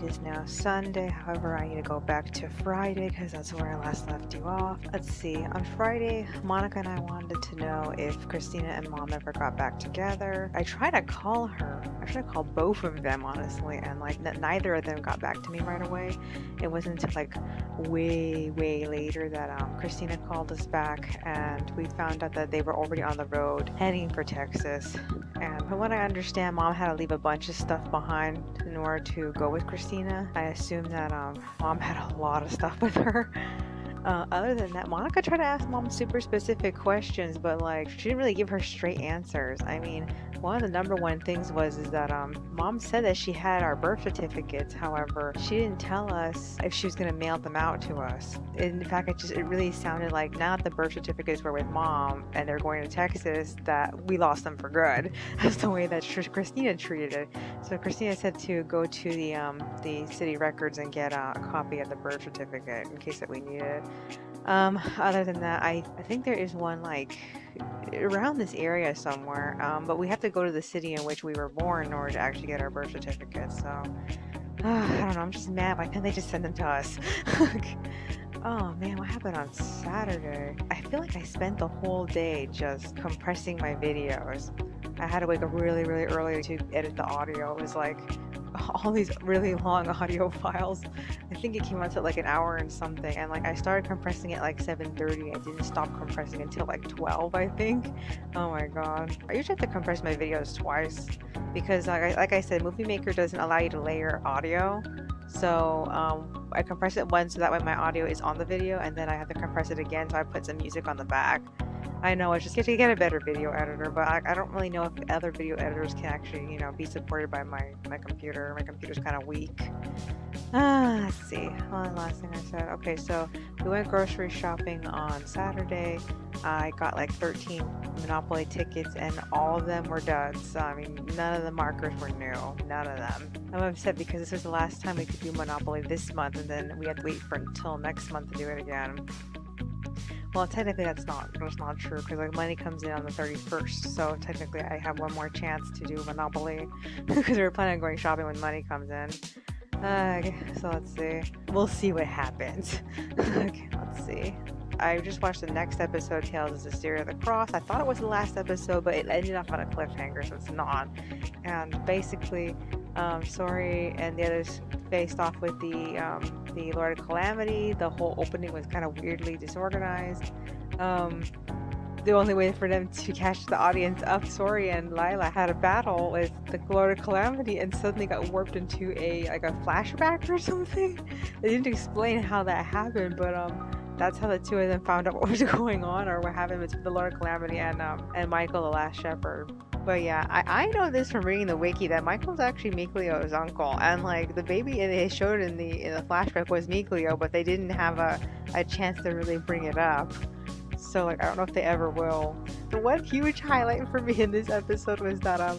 is now Sunday. However, I need to go back to Friday because that's where I last left you off. Let's see. On Friday, Monica and I wanted to know if Christina and Mom ever got back together. I tried to call her. I tried to call both of them, honestly, and like neither of them got back to me right away. It wasn't until like way later that Christina called us back, and we found out that they were already on the road heading for Texas. And from what I understand, Mom had to leave a bunch of stuff behind in order to go with Christina. I assume that Mom had a lot of stuff with her. Other than that, Monica tried to ask Mom super specific questions, but like she didn't really give her straight answers. I mean, one of the number one things is that Mom said that she had our birth certificates. However, she didn't tell us if she was gonna mail them out to us. In fact, it really sounded like now that the birth certificates were with Mom and they're going to Texas, that we lost them for good. That's the way that Christina treated it. So Christina said to go to the city records and get a copy of the birth certificate in case that we need it. Other than that, I think there is one like around this area somewhere, but we have to go to the city in which we were born in order to actually get our birth certificate. So I don't know, I'm just mad. Why can't they just send them to us? Oh man, what happened on Saturday? I feel like I spent the whole day just compressing my videos. I had to wake up really early to edit the audio. It was like all these really long audio files. I think it came out to like an hour and something, and like I started compressing it like 7:30. I didn't stop compressing until like 12, I think. Oh my god. I usually have to compress my videos twice because like I said, Movie Maker doesn't allow you to layer audio. So I compress it once so that way my audio is on the video, and then I have to compress it again so I put some music on the back. I know, it's just to get a better video editor, but I don't really know if other video editors can actually, be supported by my computer. My computer's kind of weak. Let's see. The last thing I said. Okay, so we went grocery shopping on Saturday. I got like 13 Monopoly tickets, and all of them were duds. I mean, none of the markers were new. None of them. I'm upset because this was the last time we could do Monopoly this month, and then we had to wait until next month to do it again. Well, technically that's not true because like money comes in on the 31st, so technically I have one more chance to do Monopoly because we were planning on going shopping when money comes in. So let's see. We'll see what happens. Okay, let's see. I just watched the next episode, Tales of Hysteria of the Cross. I thought it was the last episode, but it ended up on a cliffhanger, so it's not. And basically, Sori and the others faced off with the Lord of Calamity. The whole opening was kind of weirdly disorganized. The only way for them to catch the audience up, Sori and Lila had a battle with the Lord of Calamity and suddenly got warped into a flashback or something. They didn't explain how that happened, but that's how the two of them found out what was going on or what happened with the Lord of Calamity and Michael the Last Shepherd. But yeah, I know this from reading the wiki that Michael's actually Miklio's uncle, and like the baby they showed in the flashback was Miklio, but they didn't have a chance to really bring it up. So like I don't know if they ever will. The one huge highlight for me in this episode was that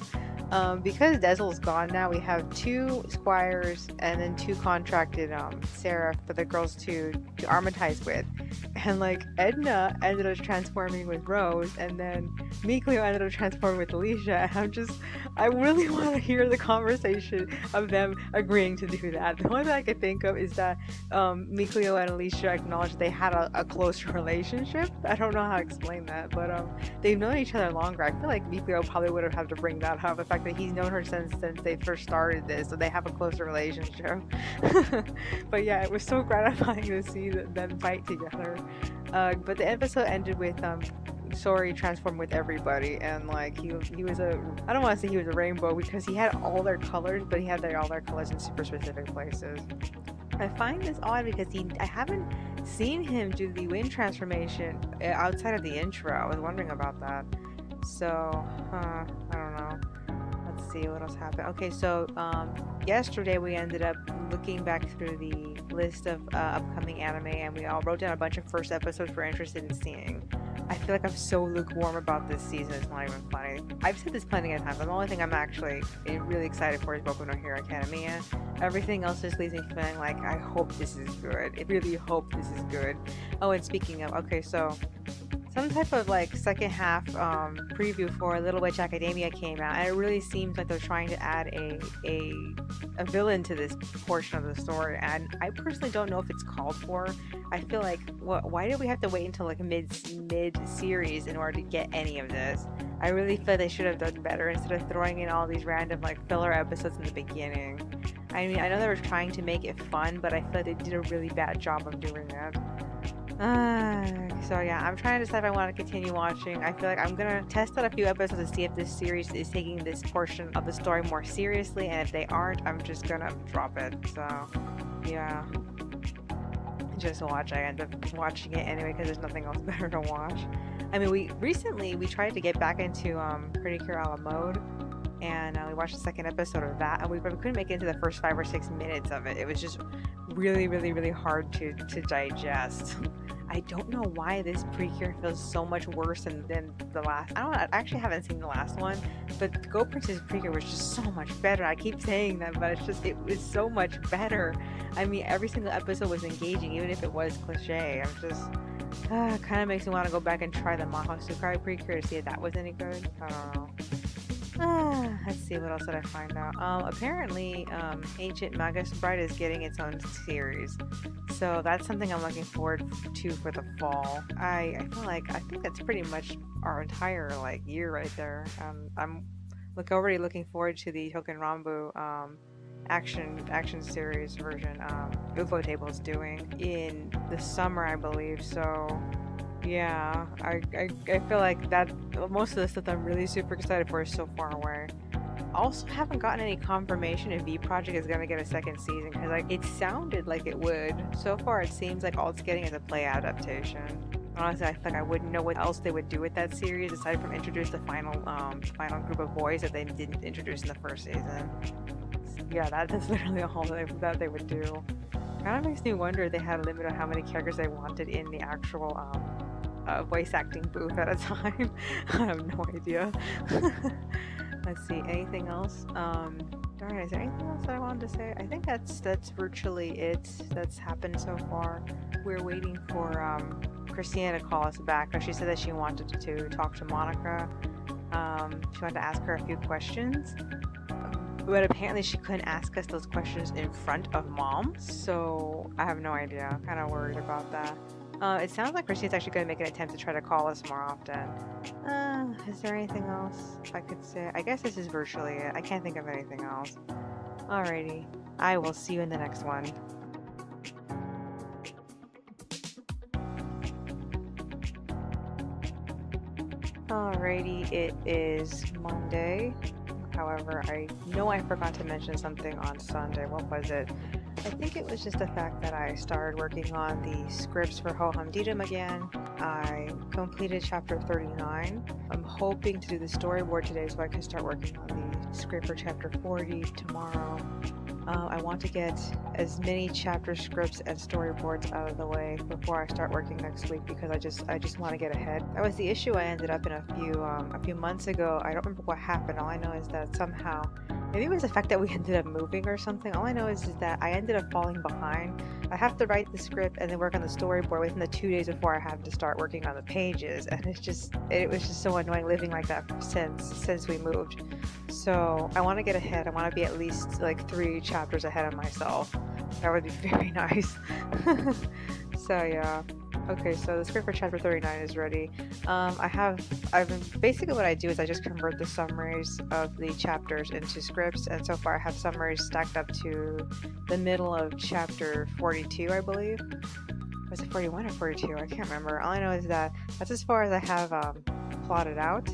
because Dezel's gone now, we have 2 squires and then 2 contracted seraph for the girls to armatize with. And like Edna ended up transforming with Rose, and then Miklio ended up transforming with Alicia. And I really want to hear the conversation of them agreeing to do that. The one that I could think of is that Miklio and Alicia acknowledged they had a close relationship. I don't know how to explain that, but they've known each other longer. I feel like Miklio probably would have had to bring that up. The fact that he's known her since they first started this, so they have a closer relationship. But yeah, it was so gratifying to see them fight together. But the episode ended with Sori transformed with everybody, and like he was I don't want to say he was a rainbow because he had all their colors, but he had all their colors in super specific places. I find this odd because I haven't seen him do the wind transformation outside of the intro. I was wondering about that. So I don't know. Let's see what else happened. Okay, so yesterday we ended up looking back through the list of upcoming anime, and we all wrote down a bunch of first episodes we're interested in seeing. I feel like I'm so lukewarm about this season, it's not even funny. I've said this plenty of times, but the only thing I'm actually really excited for is Boku no Hero Academia. Everything else just leaves me feeling like I hope this is good. I really hope this is good. Oh, and speaking of, okay, so some type of like second half preview for Little Witch Academia came out, and it really seems like they're trying to add a villain to this portion of the story, and I personally don't know if it's called for. I feel like why did we have to wait until like mid series in order to get any of this? I really feel they should have done better instead of throwing in all these random like filler episodes in the beginning. I mean, I know they were trying to make it fun, but I feel like they did a really bad job of doing it. So yeah, I'm trying to decide if I want to continue watching. I feel like I'm gonna test out a few episodes to see if this series is taking this portion of the story more seriously, and if they aren't, I'm just gonna drop it. So yeah, just watch. I end up watching it anyway because there's nothing else better to watch. I mean, we tried to get back into Pretty Cure a la Mode, and we watched the second episode of that, and we couldn't make it into the first 5 or 6 minutes of it. It was just really hard to digest. I don't know why this Precure feels so much worse than the last. I actually haven't seen the last one, but Go Princess Precure was just so much better. I keep saying that, but it was so much better. I mean, every single episode was engaging, even if it was cliche. I'm just kind of makes me want to go back and try the Maho Sukai Precure to see if that was any good. I don't know. Let's see, what else did I find out? Apparently, Ancient Magus Bride is getting its own series, so that's something I'm looking forward to for the fall. I think that's pretty much our entire like year right there. I'm already looking forward to the Hoken Rambu action series version UFO Table's doing in the summer, I believe. So yeah, I feel like that most of the stuff I'm really super excited for is so far away. Also haven't gotten any confirmation if V Project is going to get a second season, because like it sounded like it would. So far it seems like all it's getting is a play adaptation. Honestly, I feel like I wouldn't know what else they would do with that series aside from introduce the final group of boys that they didn't introduce in the first season. Yeah, that's literally all that they would do. Kind of makes me wonder if they had a limit on how many characters they wanted in the actual voice acting booth at a time. I have no idea. Let's see, anything else? Alright, is there anything else that I wanted to say? I think that's virtually it that's happened so far. We're waiting for Christina to call us back, because she said that she wanted to talk to Monica. She wanted to ask her a few questions. But apparently she couldn't ask us those questions in front of Mom, so I have no idea. I'm kind of worried about that. It sounds like Christine's actually going to make an attempt to try to call us more often. Is there anything else I could say? I guess this is virtually it. I can't think of anything else. Alrighty. I will see you in the next one. Alrighty, it is Monday. However, I know I forgot to mention something on Sunday. What was it? I think it was just the fact that I started working on the scripts for Ho Hum Didum again. I completed chapter 39. I'm hoping to do the storyboard today so I can start working on the script for chapter 40 tomorrow. I want to get as many chapter scripts and storyboards out of the way before I start working next week, because I just want to get ahead. That was the issue I ended up in a few months ago. I don't remember what happened. All I know is that somehow, maybe it was the fact that we ended up moving or something. All I know is that I ended up falling behind. I have to write the script and then work on the storyboard within the 2 days before I have to start working on the pages, and it was just so annoying living like that since we moved. So I want to get ahead. I want to be at least like 3 chapters ahead of myself. That would be very nice. So yeah. Okay, so the script for chapter 39 is ready. Basically what I do is I just convert the summaries of the chapters into scripts, and so far I have summaries stacked up to the middle of chapter 42, I believe. Was it 41 or 42? I can't remember. All I know is that that's as far as I have plotted out.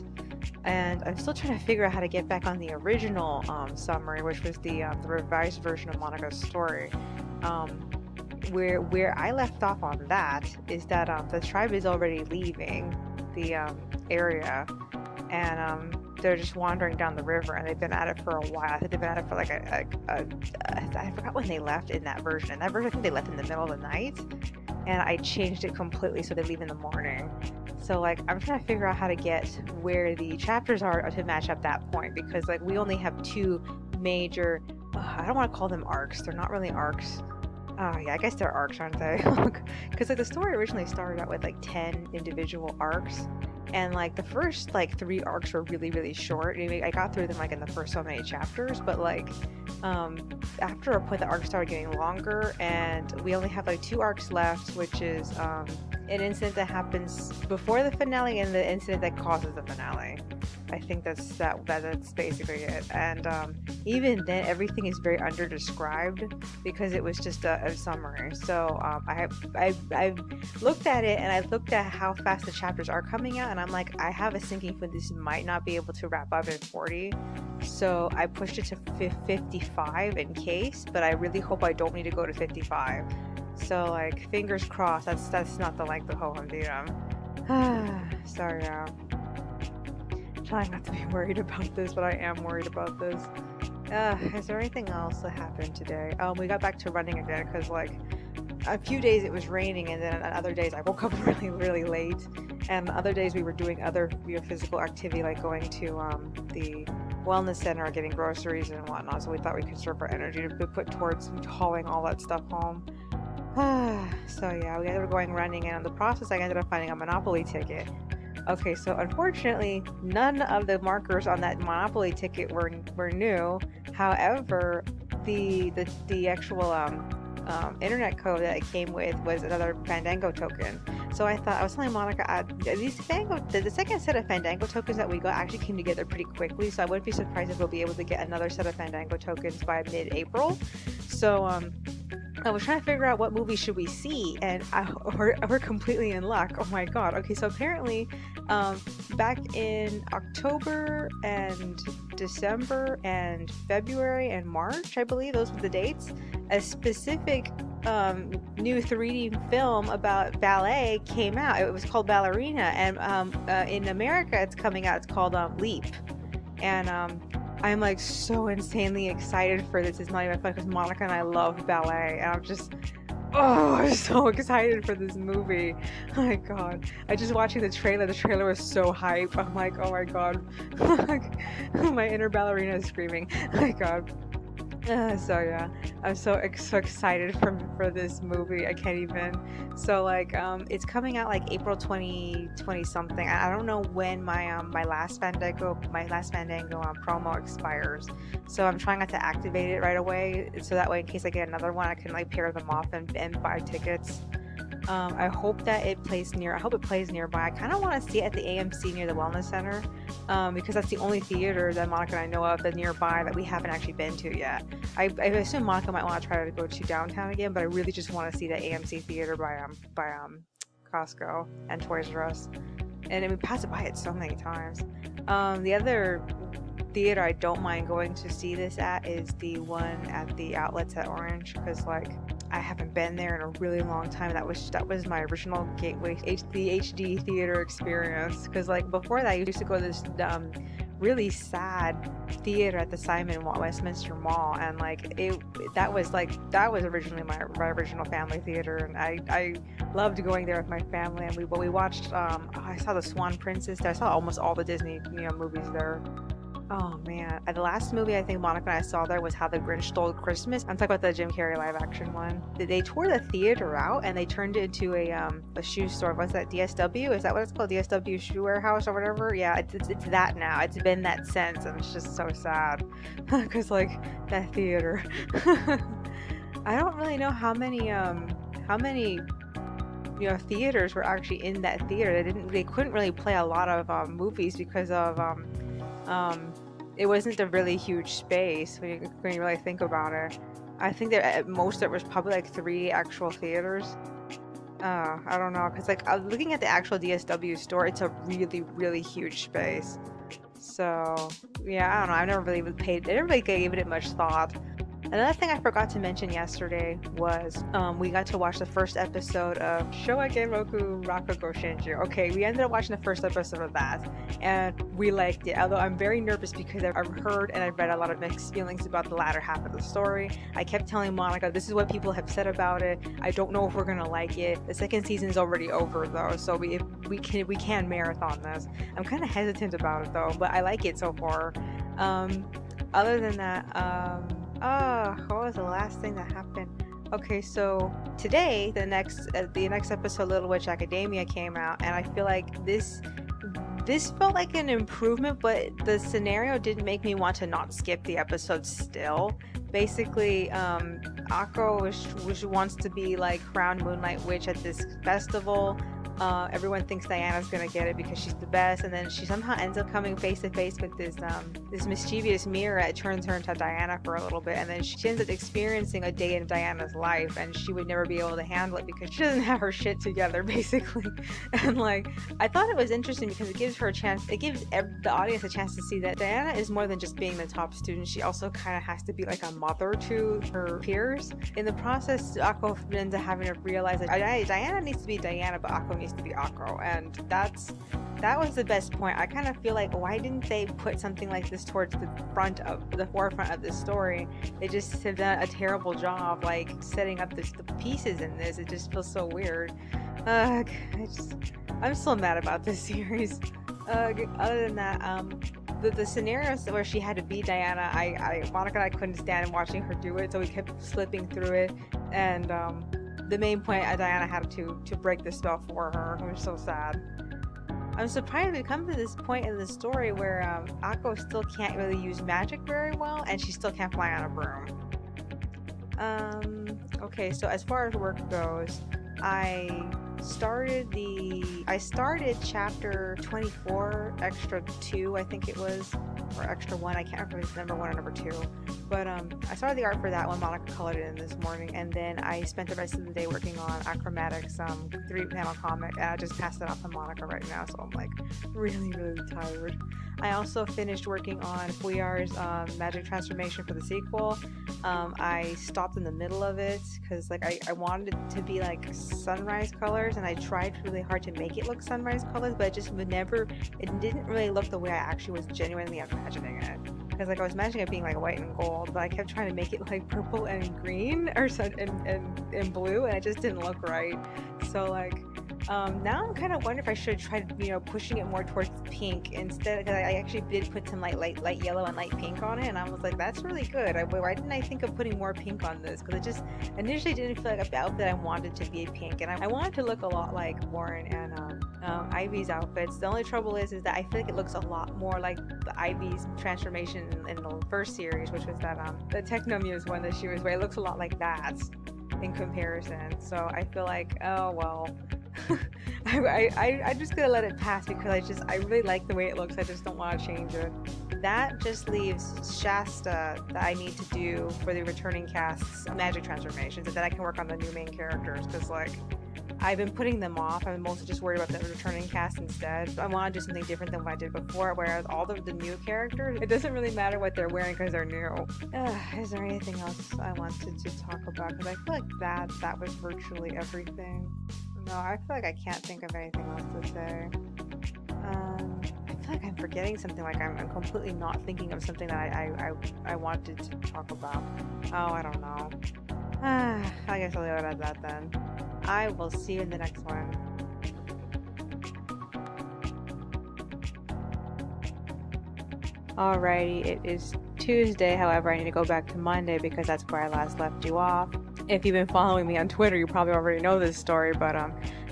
And I'm still trying to figure out how to get back on the original summary, which was the revised version of Monica's story. Where I left off on that is that the tribe is already leaving the area, and they're just wandering down the river, and they've been at it for a while. I think they've been at it for like I forgot when they left in that version. In that version, I think they left in the middle of the night, and I changed it completely so they leave in the morning. So like I'm trying to figure out how to get where the chapters are to match up that point, because like we only have 2 major, I don't want to call them arcs. They're not really arcs. Oh yeah, I guess they're arcs, aren't they? Because like the story originally started out with like 10 individual arcs, and like the first like three arcs were really short. I got through them like in the first so many chapters, but like um after a point the arcs started getting longer, and we only have like two arcs left, which is an incident that happens before the finale and the incident that causes the finale. I think that's basically it. And even then, everything is very under described because it was just a summary. So I looked at it and I looked at how fast the chapters are coming out, and I'm like, I have a sinking feeling this might not be able to wrap up in 40. So I pushed it to 55 in case, but I really hope I don't need to go to 55. So like fingers crossed. That's not the length of Hohem Sorry, trying not to be worried about this, but I am worried about this. Is there anything else that happened today? We got back to running again because like a few days it was raining, and then on other days I woke up really late, and other days we were doing other physical activity like going to the wellness center, getting groceries and whatnot. So we thought we could conserve our energy to be put towards hauling all that stuff home. So yeah, we ended up going running, and in the process I ended up finding a Monopoly ticket. Okay, so unfortunately, none of the markers on that Monopoly ticket were new. However, the actual internet code that it came with was another Fandango token. So I was telling Monica, the second set of Fandango tokens that we got actually came together pretty quickly. So I wouldn't be surprised if we'll be able to get another set of Fandango tokens by mid-April. So I was trying to figure out what movie should we see, and we're completely in luck. Oh my god. Okay, so apparently back in October and December and February and March, I believe those were the dates, a specific new 3D film about ballet came out. It was called Ballerina, and in America it's coming out. It's called Leap. And I'm like so insanely excited for this. It's not even fun because Monica and I love ballet, and I'm so excited for this movie. Oh my god. I just watching the trailer was so hype. I'm like, oh my god. My inner ballerina is screaming. Oh my god. So yeah, I'm so excited for this movie. I can't even. So like it's coming out like April 2020 something. I don't know when my last Fandango promo expires. So I'm trying not to activate it right away, so that way in case I get another one I can like pair them off and buy tickets. I hope it plays nearby. I kind of want to see it at the AMC near the Wellness Center, because that's the only theater that Monica and I know of that's nearby that we haven't actually been to yet. I assume Monica might want to try to go to downtown again, but I really just want to see the AMC theater by Costco and Toys R Us. And we passed by it so many times. The other theater I don't mind going to see this at is the one at the outlets at Orange, because like I haven't been there in a really long time. That was my original gateway, the HD theater experience. Because like before that, I used to go to this really sad theater at the Simon Westminster Mall, and like that was originally my original family theater, and I loved going there with my family. And we watched. I saw the Swan Princess there. I saw almost all the Disney movies there. Oh man, the last movie I think Monica and I saw there was How the Grinch Stole Christmas. I'm talking about the Jim Carrey live action one. They tore the theater out and they turned it into a shoe store. What's that, DSW? Is that what it's called? DSW Shoe Warehouse or whatever? Yeah, it's that now. It's been that since, and it's just so sad because like that theater. I don't really know how many theaters were actually in that theater. They couldn't really play a lot of movies because of it wasn't a really huge space when you really think about it. I think that at most there was probably like 3 actual theaters. I don't know, because like looking at the actual DSW store, it's a really huge space. So yeah, I don't know. I never really gave it much thought. Another thing I forgot to mention yesterday was we got to watch the first episode of Shouwa Genroku Rakugo Shinjuu. Okay, we ended up watching the first episode of that, and we liked it. Although I'm very nervous because I've heard and I've read a lot of mixed feelings about the latter half of the story. I kept telling Monica, this is what people have said about it. I don't know if we're gonna like it. The second season's already over though, so we can marathon this. I'm kind of hesitant about it though, but I like it so far. Other than that, what was the last thing that happened? Okay, so today the next episode, Little Witch Academia, came out, and I feel like this felt like an improvement, but the scenario didn't make me want to not skip the episode still. Basically, Akko wants to be like crowned Moonlight Witch at this festival. Everyone thinks Diana's gonna get it because she's the best, and then she somehow ends up coming face to face with this mischievous mirror that turns her into Diana for a little bit, and then she ends up experiencing a day in Diana's life, and she would never be able to handle it because she doesn't have her shit together, basically. And like, I thought it was interesting because it gives the audience a chance to see that Diana is more than just being the top student. She also kind of has to be like a mother to her peers. In the process, Akko ends up having to realize that Diana needs to be Diana, but Akko needs to be Akko, and that was the best point. I kind of feel like, why didn't they put something like this towards the forefront of this story? They just have done a terrible job like setting up the pieces in this. It just feels so weird. I'm still mad about this series. Other than that, the scenarios where she had to be Diana, Monica and I couldn't stand watching her do it, so we kept slipping through it, and the main point, Diana had to break the spell for her. It was so sad. I'm surprised we come to this point in the story where Akko still can't really use magic very well, and she still can't fly on a broom. Okay, so as far as work goes, I started chapter 24, extra 2, I think it was, or extra 1, I can't remember if it's number 1 or number 2, but I started the art for that one. Monica colored it in this morning, and then I spent the rest of the day working on Achromatics 3-panel comic, and I just passed it off to Monica right now, so I'm like really tired. I also finished working on Fuyar's magic transformation for the sequel. I stopped in the middle of it because like I wanted it to be like sunrise colors, and I tried really hard to make it look sunrise colors, but it didn't really look the way I actually was genuinely imagining it. Because like I was imagining it being like white and gold, but I kept trying to make it like purple and green or and blue, and it just didn't look right. So like now I'm kind of wondering if I should try pushing it more towards pink instead, because I actually did put some light yellow and light pink on it, and I was like, that's really good. Why didn't I think of putting more pink on this? Because it just initially didn't feel like a outfit I wanted to be pink, and I wanted to look a lot like Warren and Ivy's outfits. The only trouble is that I feel like it looks a lot more like the Ivy's transformation in the first series, which was that the Technomuse one that she was wearing. It looks a lot like that in comparison. So I feel like, oh well. I'm just gonna let it pass because I really like the way it looks. I just don't want to change it. That just leaves Shasta that I need to do for the returning cast's magic transformations, and then I can work on the new main characters, because like I've been putting them off. I'm mostly just worried about the returning cast instead. I want to do something different than what I did before, whereas all the new characters, it doesn't really matter what they're wearing because they're new. Is there anything else I wanted to talk about? Because I feel like that was virtually everything. No, I feel like I can't think of anything else to say. I feel like I'm forgetting something, like I'm completely not thinking of something that I wanted to talk about. Oh, I don't know. I guess I'll leave it at that then. I will see you in the next one. Alrighty, it is Tuesday. However, I need to go back to Monday because that's where I last left you off. If you've been following me on Twitter, you probably already know this story, but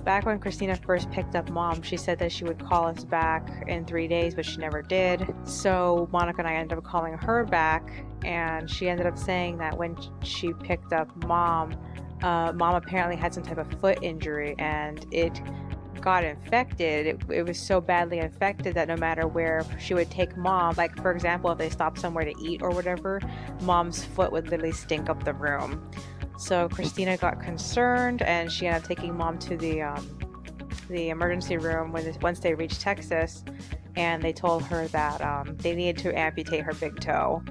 back when Christina first picked up Mom, she said that she would call us back in 3 days, but she never did. So Monica and I ended up calling her back, and she ended up saying that when she picked up Mom, Mom apparently had some type of foot injury, and it got infected. It was so badly infected that no matter where she would take Mom, like for example, if they stopped somewhere to eat or whatever, Mom's foot would literally stink up the room. So Christina got concerned, and she ended up taking Mom to the emergency room once they reached Texas, and they told her that they needed to amputate her big toe.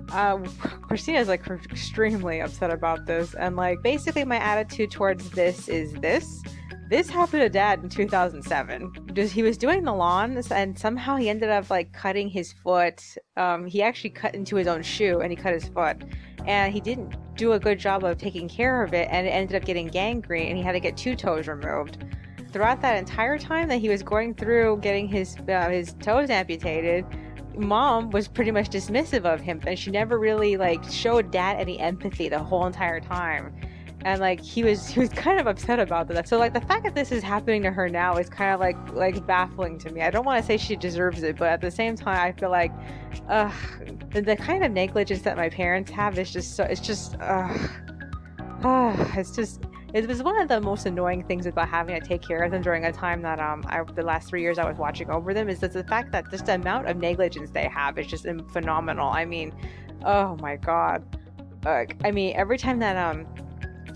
Christina's like extremely upset about this, and like basically my attitude towards this is this happened to Dad in 2007. He was doing the lawn, and somehow he ended up like cutting his foot. He actually cut into his own shoe, and he cut his foot. And he didn't do a good job of taking care of it, and it ended up getting gangrene, and he had to get 2 toes removed. Throughout that entire time that he was going through getting his toes amputated, Mom was pretty much dismissive of him, and she never really like showed Dad any empathy the whole entire time. and like he was kind of upset about that. So like the fact that this is happening to her now is kind of like baffling to me. I don't want to say she deserves it, but at the same time I feel like uh the kind of negligence that my parents have is just so it's just it was one of the most annoying things about having to take care of them during a time that the last 3 years I was watching over them is that the fact that just the amount of negligence they have is just phenomenal. I mean, oh my God. I mean, every time that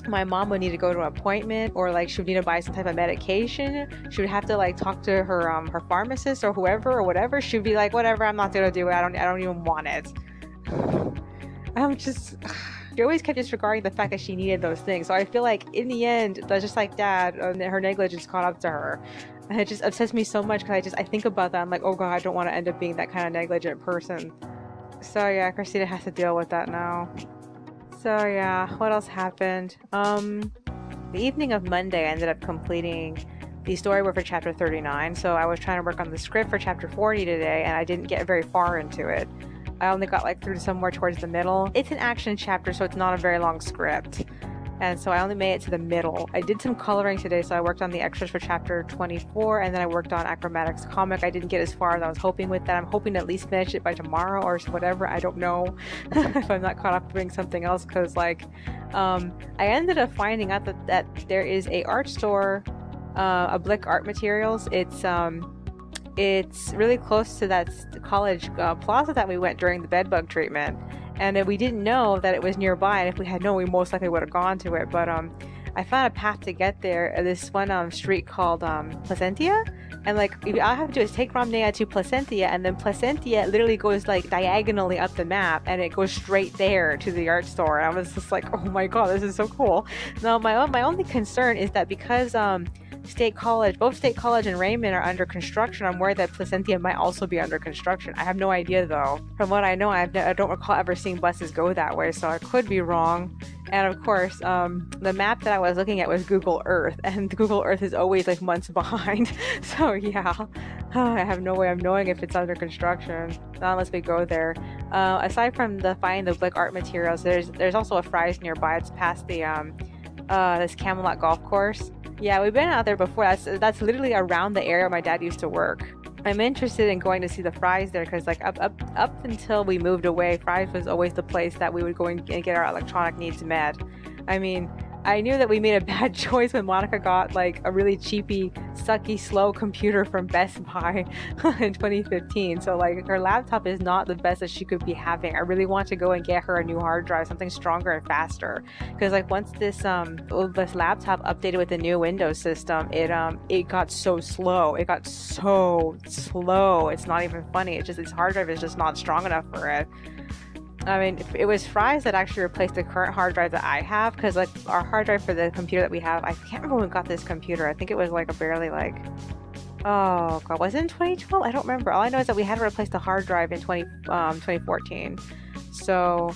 my mom would need to go to an appointment or like she would need to buy some type of medication, she would have to like talk to her pharmacist or whoever or whatever. She'd be like, whatever, I'm not gonna do it. I don't even want it. I'm just she always kept disregarding the fact that she needed those things. So I feel like in the end, that's just like dad, her negligence caught up to her. And it just upsets me so much because I think about that. I'm like, oh God, I don't want to end up being that kind of negligent person. So yeah, Christina has to deal with that now. So yeah, what else happened? The evening of Monday, I ended up completing the storyboard for chapter 39. So I was trying to work on the script for chapter 40 today, and I didn't get very far into it. I only got like through somewhere towards the middle. It's an action chapter, so it's not a very long script. And so I only made it to the middle. I did some coloring today, so I worked on the extras for chapter 24, and then I worked on Acrobatics comic. I didn't get as far as I was hoping with that. I'm hoping to at least finish it by tomorrow or whatever. I don't know if I'm not caught up doing something else, because like I ended up finding out that there is a art store, a Blick art materials. It's really close to that college plaza that we went during the bedbug treatment. And we didn't know that it was nearby, and if we had known, we most likely would have gone to it. But I found a path to get there. This one street called Placentia, and like all I have to do is take Romnea to Placentia, and then Placentia literally goes like diagonally up the map, and it goes straight there to the art store. And I was just like, oh my God, this is so cool. Now my only concern is that because both State College and Raymond are under construction, I'm worried that Placentia might also be under construction. I have no idea though. From what I know, I don't recall ever seeing buses go that way, so I could be wrong. And of course, the map that I was looking at was Google Earth, and Google Earth is always like months behind. So yeah, I have no way of knowing if it's under construction, not unless we go there. Aside from finding the Blick art materials, there's also a Fry's nearby. It's past the this Camelot golf course. Yeah, we've been out there before. That's literally around the area my dad used to work. I'm interested in going to see the Fry's there because like up until we moved away, Fry's was always the place that we would go and get our electronic needs met. I mean, I knew that we made a bad choice when Monica got like a really cheapy, sucky, slow computer from Best Buy in 2015. So like her laptop is not the best that she could be having. I really want to go and get her a new hard drive, something stronger and faster. Because like once this laptop updated with the new Windows system, it got so slow. It got so slow. It's not even funny. It's just its hard drive is just not strong enough for it. I mean, it was Fry's that actually replaced the current hard drive that I have, because like our hard drive for the computer that we have, I can't remember when we got this computer. I think it was like oh God, was it in 2012? I don't remember. All I know is that we had to replace the hard drive in 2014. So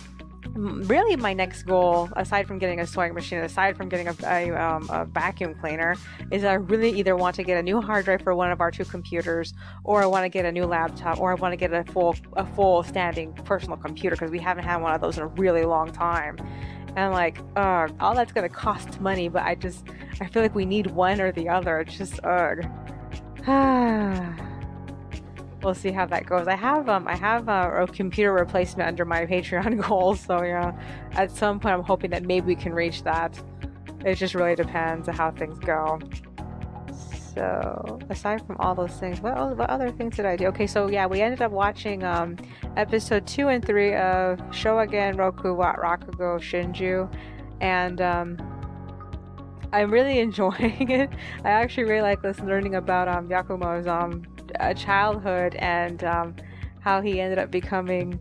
really my next goal, aside from getting a sewing machine, aside from getting a vacuum cleaner, is I really either want to get a new hard drive for one of our two computers, or I want to get a new laptop, or I want to get a full standing personal computer, because we haven't had one of those in a really long time. And like all that's gonna cost money, but I feel like we need one or the other. It's just we'll see how that goes. I have a computer replacement under my Patreon goals, so yeah, at some point I'm hoping that maybe we can reach that. It just really depends on how things go. So aside from all those things, what other things did I do? Okay, so yeah, we ended up watching episode 2 and 3 of Shouwa Genroku Rakugo Shinjuu, and I'm really enjoying it. I actually really like learning about Yakumo's childhood and how he ended up becoming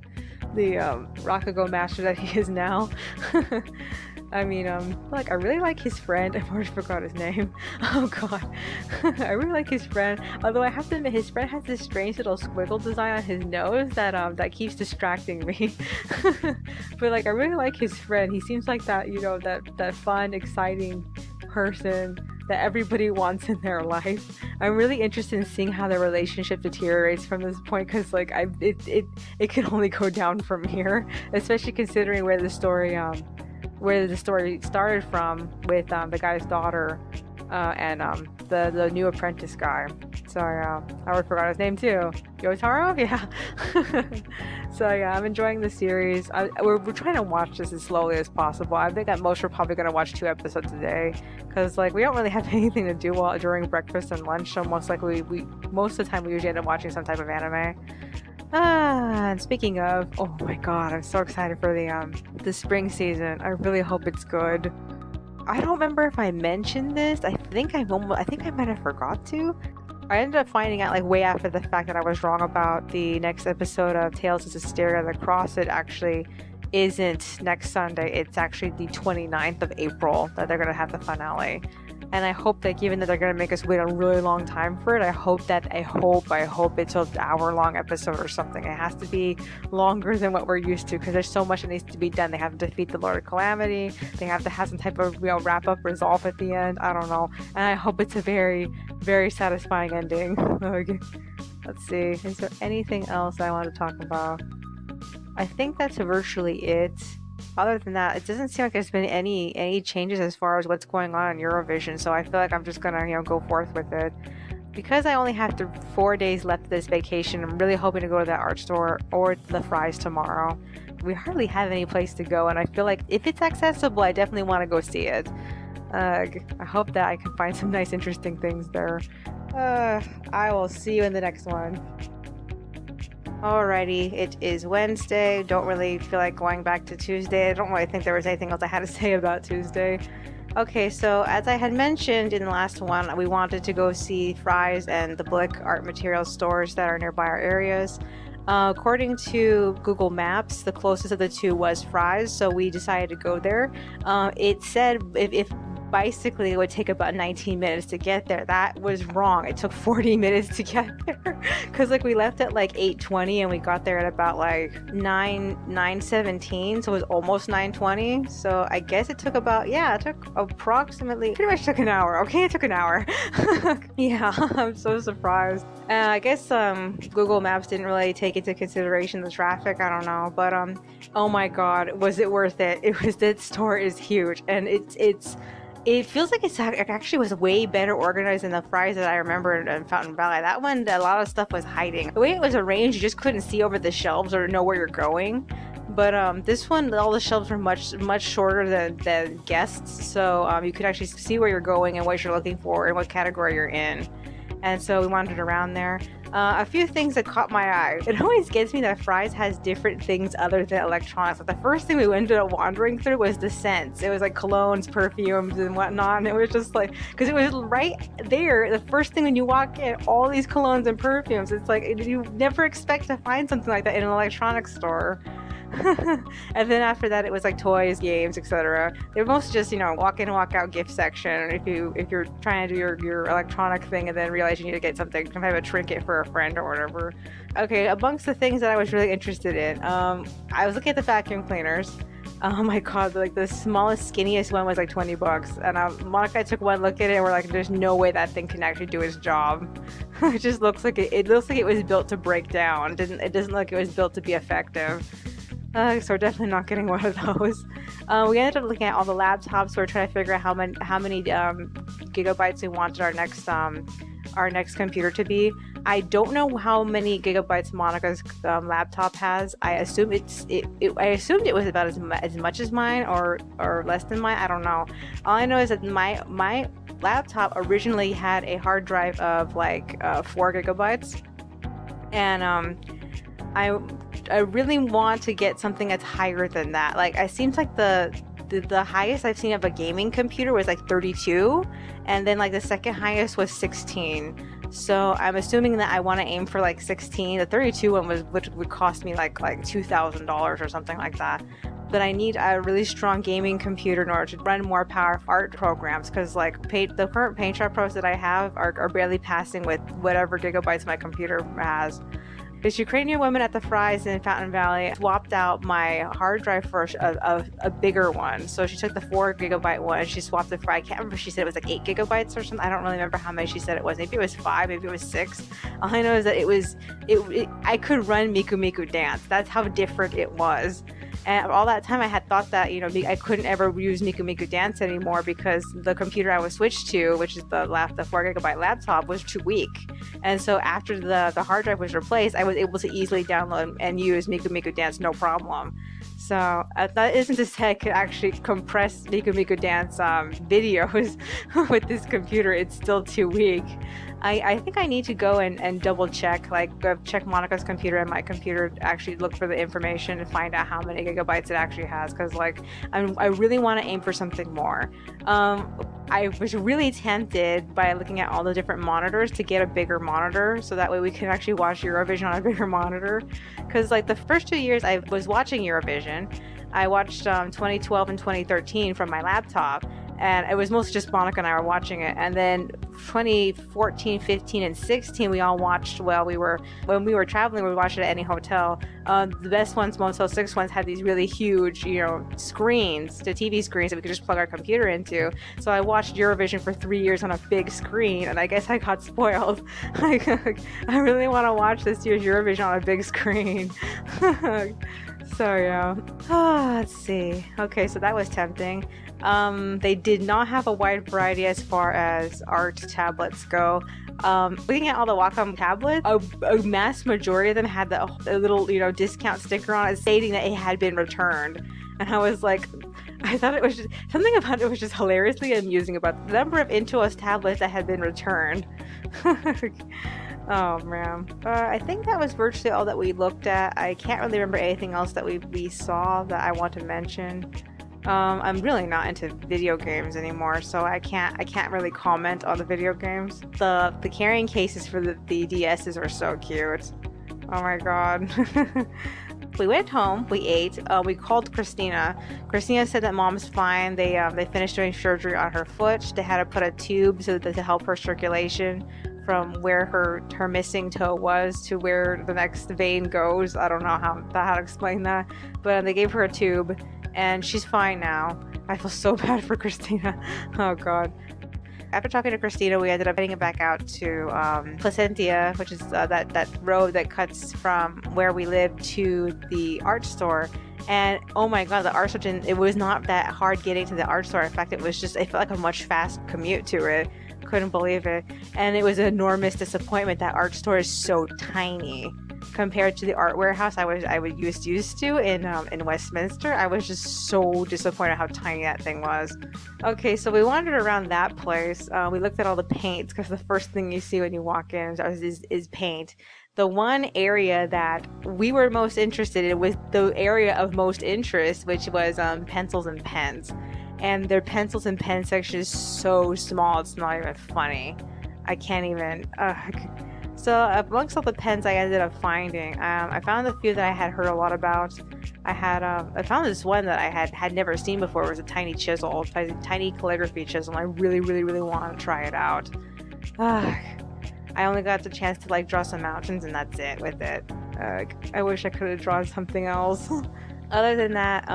the Rakugo master that he is now. I mean, like I really like his friend. I already forgot his name. Oh God, I really like his friend. Although I have to admit, his friend has this strange little squiggle design on his nose that keeps distracting me. But like, I really like his friend. He seems like that, you know, that fun, exciting person that everybody wants in their life. I'm really interested in seeing how their relationship deteriorates from this point, because like it can only go down from here, especially considering where the story where the story started from with the guy's daughter and the new apprentice guy. So yeah, I already forgot his name too. Yotaro? Yeah. So yeah, I'm enjoying the series. We're trying to watch this as slowly as possible. I think at most we're probably going to watch 2 episodes a day because like we don't really have anything to do during breakfast and lunch. So most likely we most of the time we usually end up watching some type of anime. And speaking of, oh my god, I'm so excited for the spring season. I really hope it's good. I don't remember if I mentioned this. I think I might have forgot to. I ended up finding out like way after the fact that I was wrong about the next episode of Tales of Hysteria. The Cross It actually isn't next Sunday. It's actually the 29th of April that they're gonna have the finale. And I hope that given that they're gonna make us wait a really long time for it, I hope it's an hour-long episode or something. It has to be longer than what we're used to because there's so much that needs to be done. They have to defeat the Lord of Calamity. They have to have some type of wrap-up resolve at the end. I don't know. And I hope it's a very, very satisfying ending. Let's see. Is there anything else I want to talk about? I think that's virtually it. Other than that, it doesn't seem like there's been any changes as far as what's going on in Eurovision, so I feel like I'm just gonna go forth with it. Because I only have 4 days left of this vacation, I'm really hoping to go to that art store or the Fries tomorrow. We hardly have any place to go, and I feel like if it's accessible, I definitely want to go see it. I hope that I can find some nice interesting things there. I will see you in the next one. Alrighty, it is Wednesday. Don't really feel like going back to Tuesday. I don't really think there was anything else I had to say about Tuesday. Okay, so as I had mentioned in the last one, we wanted to go see Fry's and the Blick art materials stores that are nearby our areas. According to Google Maps, the closest of the two was Fry's, so we decided to go there. It said if bicycling, it would take about 19 minutes to get there. That was wrong. It took 40 minutes to get there because like we left at like 8:20 and we got there at about like 9:17, so it was almost 9:20. So I guess it took it took approximately pretty much took an hour. Okay, it took an hour. Yeah, I'm so surprised. I guess Google Maps didn't really take into consideration the traffic. I don't know, but oh my god, was it worth it? That store is huge, and it feels like it actually was way better organized than the Fries that I remember in Fountain Valley. That one, a lot of stuff was hiding. The way it was arranged, you just couldn't see over the shelves or know where you're going. But this one, all the shelves were much shorter than guests, so you could actually see where you're going and what you're looking for and what category you're in. And so we wandered around there. A few things that caught my eye. It always gets me that Fry's has different things other than electronics. Like the first thing we ended up wandering through was the scents. It was like colognes, perfumes, and whatnot. And it was just like, because it was right there, the first thing when you walk in, all these colognes and perfumes. It's like, you never expect to find something like that in an electronics store. And then after that it was like toys, games, etc. They were mostly just walk in, walk out gift section if you're trying to do your electronic thing and then realize you need to get something, some type of trinket for a friend or whatever. Okay, amongst the things that I was really interested in, I was looking at the vacuum cleaners. Oh my god, like the smallest, skinniest one was like $20, and Monica took one look at it and we're like, there's no way that thing can actually do its job. It just looks like it looks like it was built to break down. It doesn't look like it was built to be effective. So we're definitely not getting one of those. We ended up looking at all the laptops. So we're trying to figure out how many gigabytes we wanted our next computer to be. I don't know how many gigabytes Monica's laptop has. I assumed it was about as much as mine or less than mine. I don't know. All I know is that my laptop originally had a hard drive of like 4 gigabytes, and I really want to get something that's higher than that. Like, it seems like the highest I've seen of a gaming computer was like 32, and then like the second highest was 16. So I'm assuming that I want to aim for like 16. The 32 one would cost me like $2,000 or something like that. But I need a really strong gaming computer in order to run more powerful art programs, because like the current PaintShop Pros that I have are barely passing with whatever gigabytes my computer has. This Ukrainian woman at the Fry's in Fountain Valley swapped out my hard drive for a bigger one. So she took the 4 gigabyte one and she swapped it for, I can't remember if she said it was like 8 gigabytes or something. I don't really remember how many she said it was. Maybe it was 5, maybe it was 6. All I know is that I could run Miku Miku Dance. That's how different it was. And all that time I had thought that, you know, I couldn't ever use Miku Miku Dance anymore because the computer I was switched to, which is the 4GB laptop, was too weak. And so after the hard drive was replaced, I was able to easily download and use Miku Miku Dance no problem. So that isn't to say I could actually compress Miku Miku Dance videos with this computer. It's still too weak. I think I need to go and double check, like check Monica's computer and my computer, actually look for the information and find out how many gigabytes it actually has, because like I really want to aim for something more. I was really tempted by looking at all the different monitors to get a bigger monitor so that way we can actually watch Eurovision on a bigger monitor, because like the first 2 years I was watching Eurovision, I watched 2012 and 2013 from my laptop, and it was mostly just Monica and I were watching it. And then 2014, 15, and 16, we all watched when we were traveling, we watched it at any hotel. The best ones, Motel 6 ones, had these really huge, you know, screens, the TV screens that we could just plug our computer into. So I watched Eurovision for 3 years on a big screen, and I guess I got spoiled. I really want to watch this year's Eurovision on a big screen. So yeah. Let's see. Okay, so that was tempting. They did not have a wide variety as far as art tablets go. Looking at all the Wacom tablets, a mass majority of them had a little, you know, discount sticker on it stating that it had been returned. And I was like, I thought it was just something about it was just hilariously amusing about the number of Intuos tablets that had been returned. Oh man, I think that was virtually all that we looked at. I can't really remember anything else that we saw that I want to mention. I'm really not into video games anymore, so I can't really comment on the video games. The carrying cases for the DSs are so cute. Oh my god. We went home, we ate, we called Christina. Christina said that mom's fine. They finished doing surgery on her foot. They had to put a tube to help her circulation from where her missing toe was to where the next vein goes. I don't know how to explain that, but they gave her a tube and she's fine now. I feel so bad for Christina. Oh god. After talking to Christina, we ended up heading back out to Placentia, which is that road that cuts from where we live to the art store. And oh my god, the art store it was not that hard getting to the art store. In fact, it felt like a much fast commute to it. Couldn't believe it. And it was an enormous disappointment. That art store is so tiny compared to the art warehouse I was used to in Westminster. I was just so disappointed how tiny that thing was. Okay, so we wandered around that place. We looked at all the paints, because the first thing you see when you walk in is paint. The one area that we were most interested in was the area of most interest, which was pencils and pens. And their pencils and pen section is so small, it's not even funny. I can't even. So amongst all the pens I ended up finding, I found a few that I had heard a lot about. I found this one that I had never seen before. It was a tiny chisel, tiny calligraphy chisel. And I really, really, really want to try it out. I only got the chance to like draw some mountains, and that's it with it. I wish I could have drawn something else. Other than that,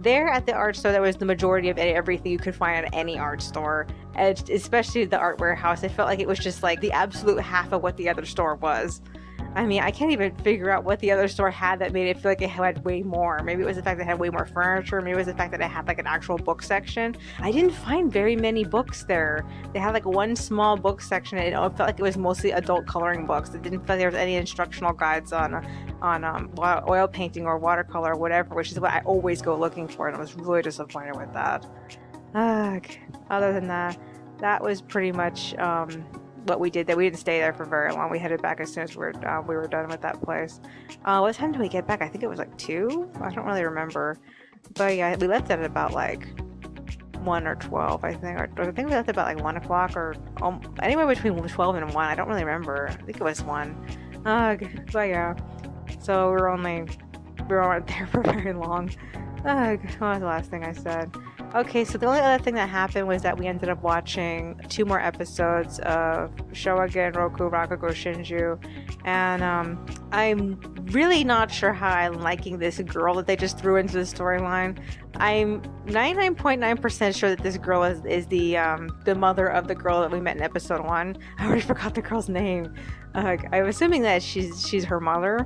there at the art store, that was the majority of everything you could find at any art store, and especially the art warehouse. It felt like it was just like the absolute half of what the other store was. I mean, I can't even figure out what the other store had that made it feel like it had way more. Maybe it was the fact that it had way more furniture. Maybe it was the fact that it had like an actual book section. I didn't find very many books there. They had like one small book section, and it felt like it was mostly adult coloring books. It didn't feel like there was any instructional guides on oil painting or watercolor or whatever, which is what I always go looking for, and I was really disappointed with that. Other than that, that was pretty much what we did. That we didn't stay there for very long. We headed back as soon as we were done with that place. What time did we get back? I think it was like 2. I don't really remember, but yeah, we left at about like 1 or 12, I think. Or I think we left at about like 1 o'clock, or anywhere between 12 and 1. I don't really remember. I think it was 1. But yeah, so we weren't there for very long. What was the last thing I said? Okay, so the only other thing that happened was that we ended up watching 2 more episodes of Shouwa Genroku Rakugo Shinjuu, and I'm really not sure how I'm liking this girl that they just threw into the storyline. I'm 99.9% sure that this girl is the mother of the girl that we met in episode 1. I already forgot the girl's name. I'm assuming that she's her mother.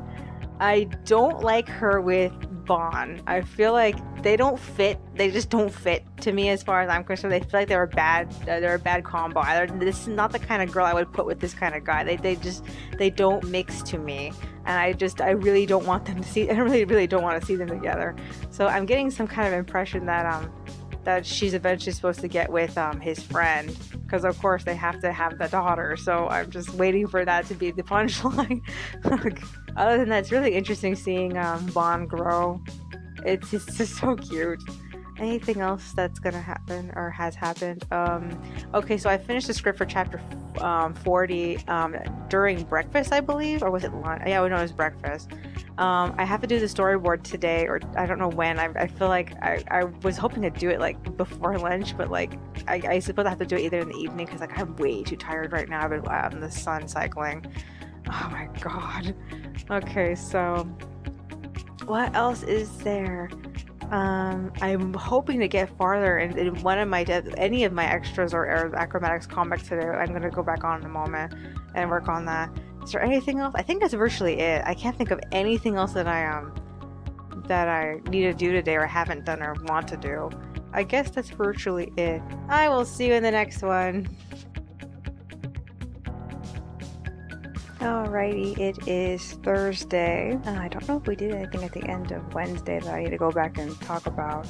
I don't like her with Bon. I feel like they don't fit. They just don't fit to me as far as I'm concerned. They feel like they're a bad combo. This is not the kind of girl I would put with this kind of guy. They don't mix to me, and I really don't want them to see. I really don't want to see them together. So I'm getting some kind of impression that she's eventually supposed to get with his friend, because of course they have to have the daughter. So I'm just waiting for that to be the punchline. Other than that, it's really interesting seeing Bon grow. It's just so cute. Anything else that's gonna happen or has happened? Okay, so I finished the script for chapter 40 during breakfast, I believe, or was it lunch? Yeah, no, it was breakfast. I have to do the storyboard today, or I don't know when. I feel like I was hoping to do it like before lunch, but like I suppose I have to do it either in the evening, because like I'm way too tired right now. I've been out in the sun cycling. Oh my god. Okay, so what else is there? I'm hoping to get farther in one of any of my extras or acrobatics comics today. I'm gonna go back on in a moment and work on that. Is there anything else? I think that's virtually it. I can't think of anything else that I need to do today, or haven't done, or want to do. I guess that's virtually it. I will see you in the next one. Alrighty, it is Thursday. I don't know if we did anything at the end of Wednesday that I need to go back and talk about.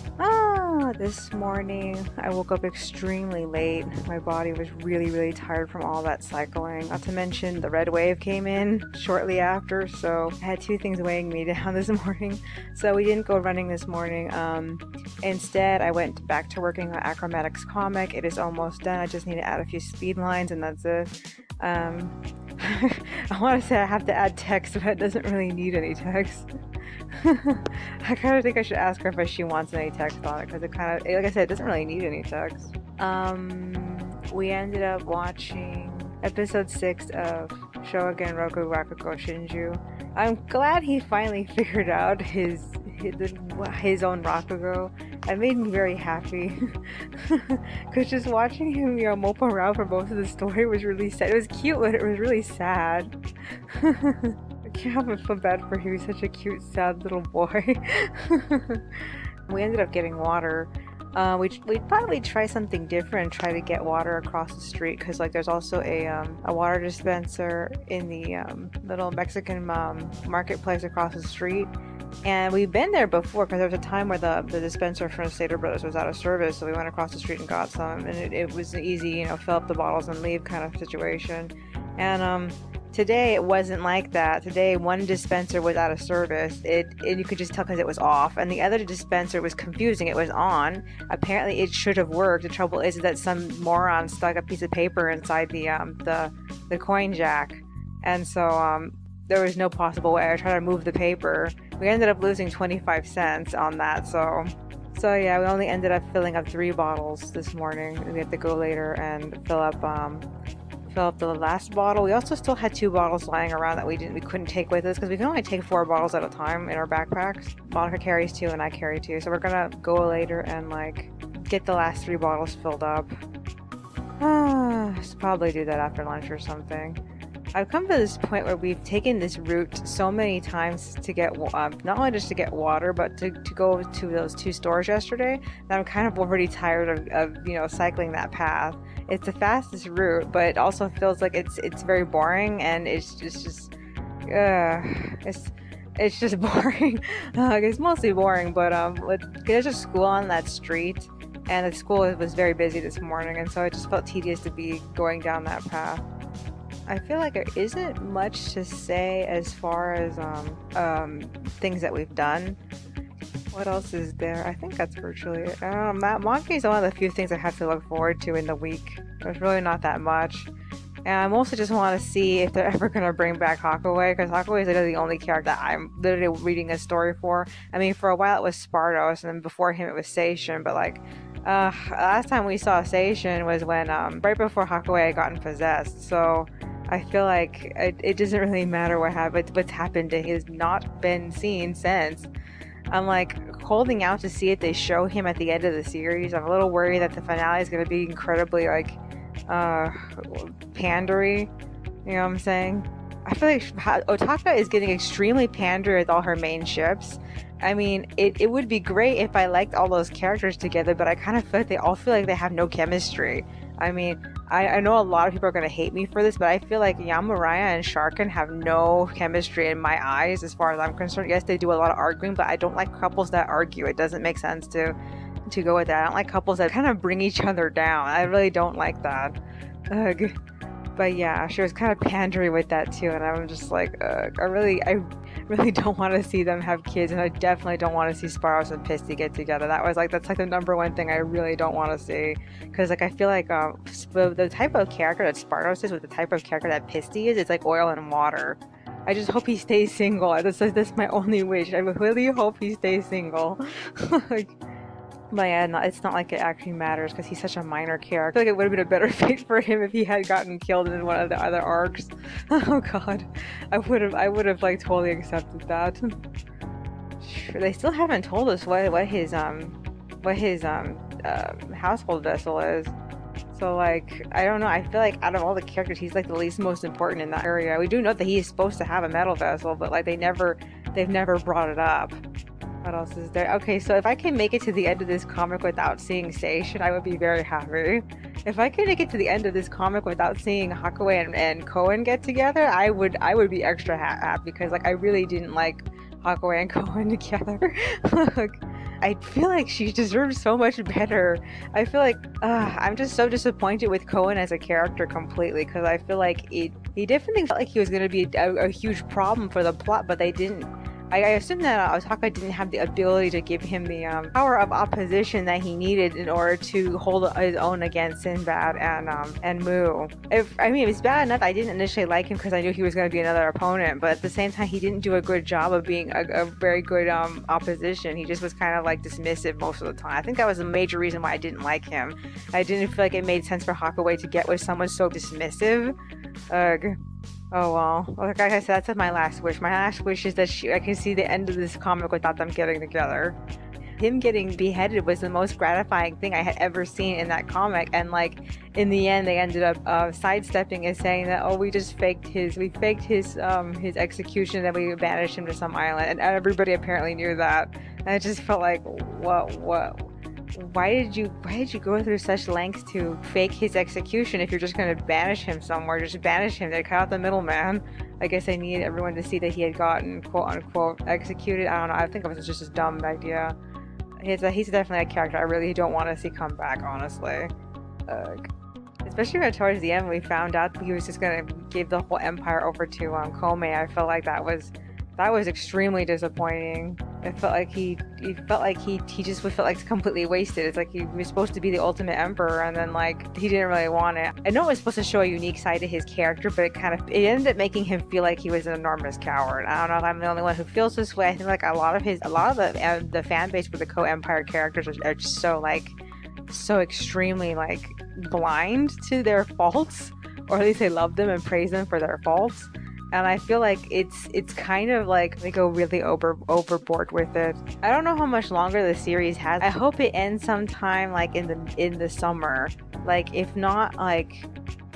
This morning I woke up extremely late. My body was really tired from all that cycling. Not to mention the red wave came in shortly after, so I had two things weighing me down this morning. So we didn't go running this morning. Instead, I went back to working on Acrobatics comic. It is almost done. I just need to add a few speed lines, and that's it. I want to say I have to add text, but it doesn't really need any text. I kind of think I should ask her if she wants any text on it, because it kind of, like I said, it doesn't really need any text. We ended up watching episode 6 of Shouwa Genroku Rakugo Shinjuu. I'm glad he finally figured out his own Rakugo. It made me very happy, because just watching him, mope around for most of the story was really sad. It was cute, but it was really sad. I can't help but feel bad for him. He's such a cute, sad little boy. We ended up getting water. We'd probably try something different and try to get water across the street, because like there's also a water dispenser in the little Mexican marketplace across the street. And we've been there before, because there was a time where the dispenser from Stater Brothers was out of service, so we went across the street and got some, and it was an easy, fill up the bottles and leave kind of situation. And today it wasn't like that. Today one dispenser was out of service. You could just tell because it was off, and the other dispenser was confusing. It was on. Apparently it should have worked. The trouble is that some moron stuck a piece of paper inside the coin jack, and so there was no possible way. I tried to move the paper. We ended up losing 25 cents on that. So yeah, we only ended up filling up 3 bottles this morning. We had to go later and fill up the last bottle. We also still had 2 bottles lying around that we couldn't take with us, because we can only take 4 bottles at a time in our backpacks. Monica carries 2 and I carry 2. So we're gonna go later and get the last 3 bottles filled up. Should probably do that after lunch or something. I've come to this point where we've taken this route so many times to get not only just to get water, but to go to those 2 stores yesterday, that I'm kind of already tired of cycling that path. It's the fastest route, but it also feels like it's very boring, and it's just boring. It's mostly boring, but there's a school on that street, and the school was very busy this morning, and so it just felt tedious to be going down that path. I feel like there isn't much to say as far as things that we've done. What else is there? I think that's virtually it. Manga is one of the few things I have to look forward to in the week. There's really not that much. And I mostly just want to see if they're ever going to bring back Hakuei, because Hakuei is literally the only character that I'm literally reading a story for. I mean, for a while it was Spardos, and then before him it was Seishin, but last time we saw Seishin was when, right before Hakuei had gotten possessed, so I feel like it doesn't really matter what's happened to him. He's not been seen since. I'm holding out to see if they show him at the end of the series. I'm a little worried that the finale is going to be incredibly pandery. You know what I'm saying? I feel like Otaka is getting extremely pandery with all her main ships. I mean, it would be great if I liked all those characters together, but I kind of feel like they all feel like they have no chemistry. I mean, I know a lot of people are going to hate me for this, but I feel like Yamuraya and Sharken have no chemistry in my eyes as far as I'm concerned. Yes, they do a lot of arguing, but I don't like couples that argue. It doesn't make sense to go with that. I don't like couples that kind of bring each other down. I really don't like that. Ugh. But yeah, she was kind of pandering with that too, and I'm just like, I really don't want to see them have kids, and I definitely don't want to see Sparrows and Pisty get together. That's like the number one thing I really don't want to see, because like I feel like the type of character that Sparrows is with the type of character that Pisty is, it's like oil and water. I just hope he stays single. That's my only wish. I really hope he stays single. Like, but yeah, no, it's not like it actually matters because he's such a minor character. I feel like it would have been a better fate for him if he had gotten killed in one of the other arcs. Oh god, I would have like totally accepted that. Sure, they still haven't told us what his household vessel is. So like, I don't know. I feel like out of all the characters, he's like the least most important in that area. We do know that he is supposed to have a metal vessel, but like they've never brought it up. What else is there? Okay, so if I can make it to the end of this comic without seeing Seishin, I would be very happy. If I can make it to the end of this comic without seeing Hakuei and Koen get together, I would be extra happy because like I really didn't like Hakuei and Koen together. I feel like she deserves so much better. I feel like I'm just so disappointed with Koen as a character completely because I feel like he definitely felt like he was going to be a huge problem for the plot, but they didn't. I assume that Otaka didn't have the ability to give him the power of opposition that he needed in order to hold his own against Sinbad and Mu. I mean, it's bad enough I didn't initially like him because I knew he was going to be another opponent, but at the same time, he didn't do a good job of being a very good opposition. He just was kind of like dismissive most of the time. I think that was a major reason why I didn't like him. I didn't feel like it made sense for Hakuei to get with someone so dismissive. Ugh. Oh well, like I said, that's my last wish. My last wish is that I can see the end of this comic without them getting together. Him getting beheaded was the most gratifying thing I had ever seen in that comic, and like in the end, they ended up sidestepping and saying that we faked his execution, and we banished him to some island, and everybody apparently knew that. And I just felt like, what? Why did you go through such lengths to fake his execution if you're just going to banish him somewhere? Just banish him. They cut out the middleman. I guess they needed everyone to see that he had gotten quote unquote executed. I don't know. I think it was just a dumb idea. He's definitely a character I really don't want to see come back, honestly. Especially when towards the end we found out that he was just going to give the whole empire over to Komei. I felt like that was extremely disappointing. It felt like he just felt like completely wasted. It's like he was supposed to be the ultimate emperor, and then like he didn't really want it. I know it was supposed to show a unique side to his character, but it ended up making him feel like he was an enormous coward. I don't know if I'm the only one who feels this way. I think like a lot of the fan base for the Co-Empire characters are just so extremely like blind to their faults, or at least they love them and praise them for their faults. And I feel like it's kind of like they go really overboard with it. I don't know how much longer the series has. I hope it ends sometime like in the summer. Like if not like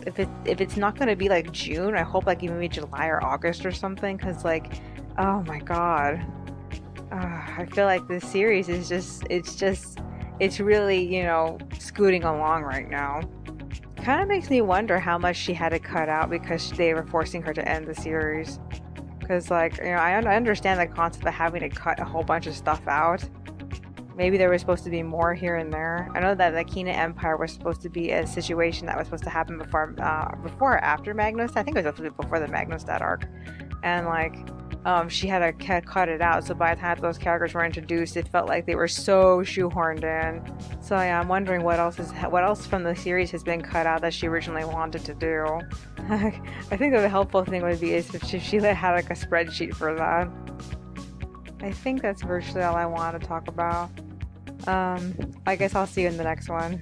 if it's not going to be like June, I hope like maybe July or August or something. Cause like, oh my god, I feel like this series is it's really scooting along right now. Kind of makes me wonder how much she had to cut out because they were forcing her to end the series. Because like I understand the concept of having to cut a whole bunch of stuff out. Maybe there was supposed to be more here and there. I know that the Kina Empire was supposed to be a situation that was supposed to happen before or after Magnus. I think it was supposed to be before the Magnusstad arc, and like she had to cut it out. So by the time those characters were introduced, it felt like they were so shoehorned in. So yeah, I'm wondering what else from the series has been cut out that she originally wanted to do. I think the helpful thing would be is if she had like a spreadsheet for that. I think that's virtually all I want to talk about. I guess I'll see you in the next one.